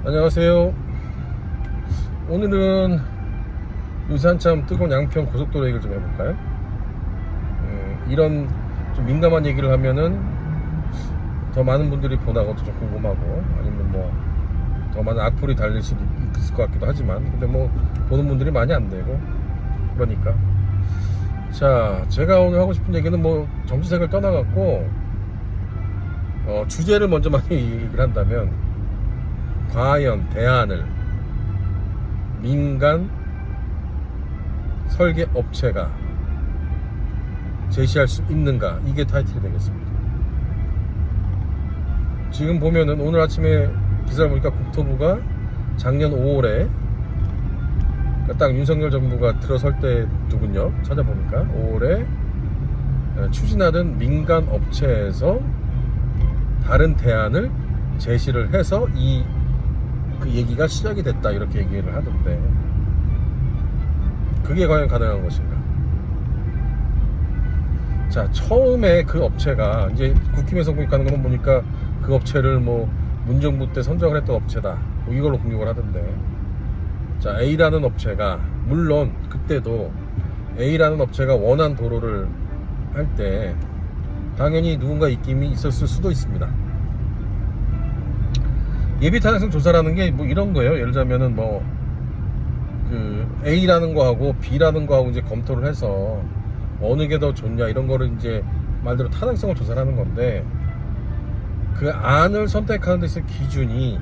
안녕하세요. 오늘은 요새 한참 뜨거운 양평 고속도로 얘기를 좀 해볼까요? 이런 좀 민감한 얘기를 하면은 더 많은 분들이 보나 것도 좀 궁금하고, 아니면 뭐 더 많은 악플이 달릴 수도 있을 것 같기도 하지만, 근데 뭐 보는 분들이 많이 안 되고 그러니까. 자, 제가 오늘 하고 싶은 얘기는 뭐 정치색을 떠나갖고 주제를 먼저 많이 얘기를 한다면, 과연 대안을 민간 설계 업체가 제시할 수 있는가, 이게 타이틀이 되겠습니다. 지금 보면은 오늘 아침에 기사를 보니까 국토부가 작년 5월에 딱 윤석열 정부가 들어설 때더군요. 찾아보니까 5월에 추진하던 민간 업체에서 다른 대안을 제시를 해서 그 얘기가 시작이 됐다, 이렇게 얘기를 하던데, 그게 과연 가능한 것인가? 자, 처음에 그 업체가 이제 국힘에서 공격하는 것만 보니까 그 업체를 뭐 문정부 때 선정을 했던 업체다, 뭐 이걸로 공격을 하던데, 자, A라는 업체가, 물론 그때도 A라는 업체가 원한 도로를 할 때 당연히 누군가 입김이 있었을 수도 있습니다. 예비 타당성 조사라는 게 뭐 이런 거예요. 예를 들자면은 뭐 그 A라는 거하고 B라는 거하고 이제 검토를 해서 어느 게 더 좋냐, 이런 거를 이제 말대로 타당성을 조사를 하는 건데, 그 안을 선택하는 데 있어서 기준이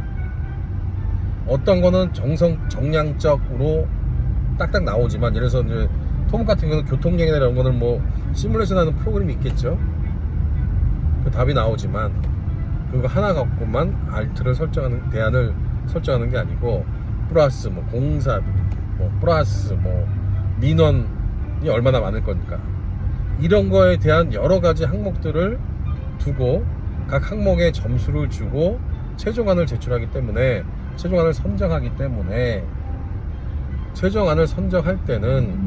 어떤 거는 정량적으로 딱딱 나오지만, 예를 들어서 이제 토목 같은 경우는 교통량이나 이런 거는 뭐 시뮬레이션 하는 프로그램이 있겠죠. 그 답이 나오지만 그거 하나 갖고만 알트를 설정하는, 대안을 설정하는 게 아니고, 플러스 뭐 공사비, 뭐 플러스 뭐 민원이 얼마나 많을 거니까, 이런 거에 대한 여러 가지 항목들을 두고 각 항목에 점수를 주고 최종안을 제출하기 때문에, 최종안을 선정하기 때문에, 최종안을 선정할 때는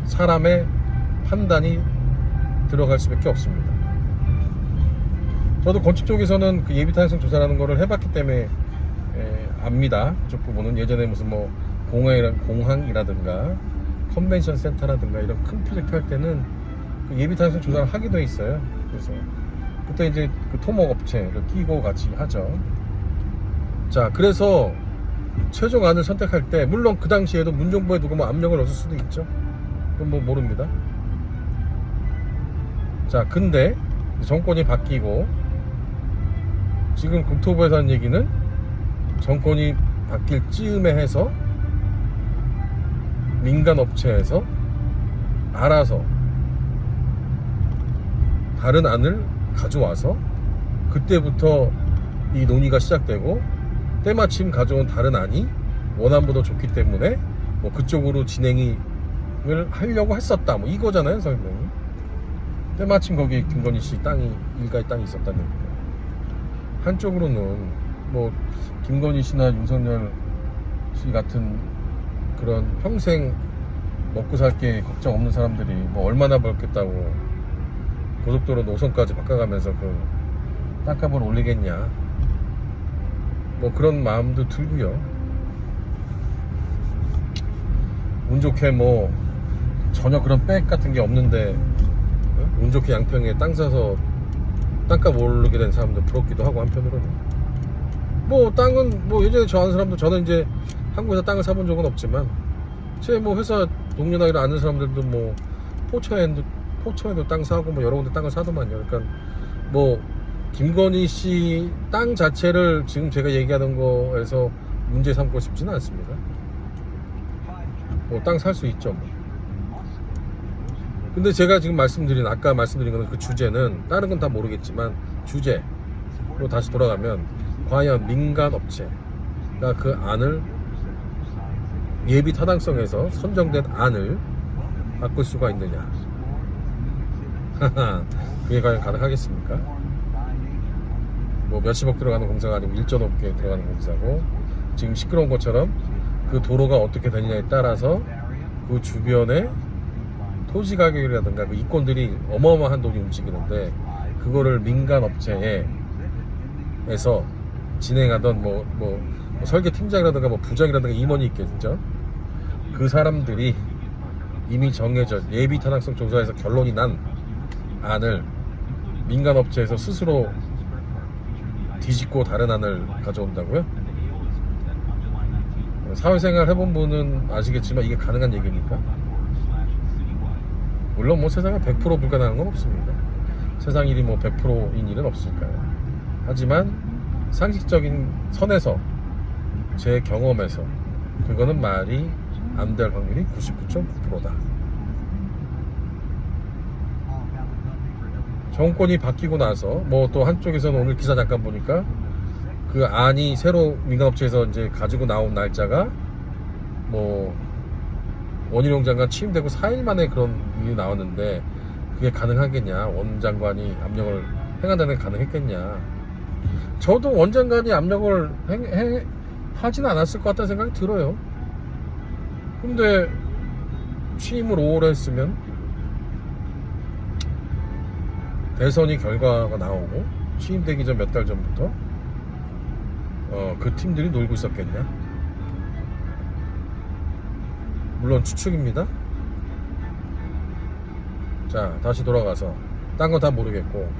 사람의 판단이 들어갈 수밖에 없습니다. 저도 건축 쪽에서는 그 예비 타당성 조사라는 거를 해봤기 때문에 압니다. 그쪽 부분은 예전에 무슨 뭐 공항이라든가 컨벤션 센터라든가 이런 큰 프로젝트 할 때는 그 예비 타당성 조사를 하기도 했어요. 그래서 그때 이제 그 토목업체를 끼고 같이 하죠. 자, 그래서 최종안을 선택할 때, 물론 그 당시에도 문정부에 누가 뭐 압력을 넣었을 수도 있죠. 그건 뭐 모릅니다. 자, 근데 정권이 바뀌고, 지금 국토부에서 하는 얘기는 정권이 바뀔 즈음에 해서 민간 업체에서 알아서 다른 안을 가져와서 그때부터 이 논의가 시작되고, 때마침 가져온 다른 안이 원안보다 좋기 때문에 뭐 그쪽으로 진행을 하려고 했었다, 뭐 이거잖아요, 설명이. 때마침 거기에 김건희 씨 일가의 땅이 있었다는 얘기예요. 한쪽으로는 뭐 김건희 씨나 윤석열 씨 같은 그런 평생 먹고 살 게 걱정 없는 사람들이 뭐 얼마나 벌겠다고 고속도로 노선까지 바꿔가면서 그 땅값을 올리겠냐, 뭐 그런 마음도 들고요. 운 좋게 뭐 전혀 그런 백 같은 게 없는데, 운 좋게 양평에 땅 사서 땅값 오르게 된 사람들 부럽기도 하고, 한편으로는 뭐 땅은 뭐 예전에 저 아는 사람도, 저는 이제 한국에서 땅을 사본 적은 없지만 제 뭐 회사 동료나 이런 아는 사람들도 뭐 포천에도 땅 사고 뭐 여러 군데 땅을 사더만요. 그러니까 뭐 김건희 씨 땅 자체를 지금 제가 얘기하는 거에서 문제 삼고 싶지는 않습니다. 뭐 땅 살 수 있죠 뭐. 근데 제가 지금 아까 말씀드린 거는 그 주제는, 다른 건 다 모르겠지만 주제로 다시 돌아가면, 과연 민간 업체가 그 안을, 예비 타당성에서 선정된 안을 바꿀 수가 있느냐. 그게 과연 가능하겠습니까? 뭐 몇십억 들어가는 공사가 아니고 1.5억 들어가는 공사고, 지금 시끄러운 것처럼 그 도로가 어떻게 되느냐에 따라서 그 주변에 토지 가격이라든가 그 이권들이 어마어마한 돈이 움직이는데, 그거를 민간 업체에 에서 진행하던 뭐 설계 팀장이라든가 뭐 부장이라든가 임원이 있겠죠. 그 사람들이 이미 정해져 예비 타당성 조사에서 결론이 난 안을 민간 업체에서 스스로 뒤집고 다른 안을 가져온다고요? 사회생활 해본 분은 아시겠지만 이게 가능한 얘기입니까? 물론 뭐 세상에 100% 불가능한 건 없습니다. 세상 일이 뭐 100%인 일은 없을까요? 하지만 상식적인 선에서 제 경험에서 그거는 말이 안 될 확률이 99.9%다. 정권이 바뀌고 나서 뭐 또 한쪽에서는 오늘 기사 잠깐 보니까 그 안이 새로 민간업체에서 이제 가지고 나온 날짜가 뭐 원희룡 장관 취임되고 4일 만에 그런 일이 나왔는데 그게 가능하겠냐? 원 장관이 압력을 행한다는 게 가능했겠냐? 저도 원 장관이 압력을 하진 않았을 것 같다는 생각이 들어요. 근데 취임을 5월에 했으면 대선이 결과가 나오고 취임되기 전 몇 달 전부터 그 팀들이 놀고 있었겠냐? 물론 추측입니다. 자, 다시 돌아가서 딴 건 다 모르겠고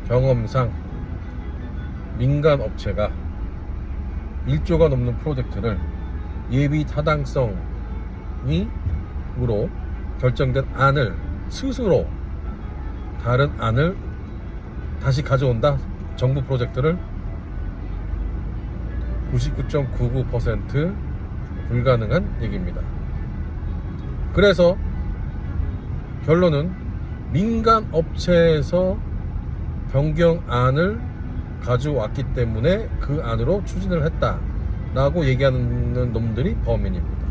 경험상 민간 업체가 1조가 넘는 프로젝트를 예비 타당성으로 결정된 안을 스스로 다른 안을 다시 가져온다. 정부 프로젝트를 99.99% 불가능한 얘기입니다. 그래서 결론은 민간 업체에서 변경안을 가져왔기 때문에 그 안으로 추진을 했다라고 얘기하는 놈들이 범인입니다.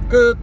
끝.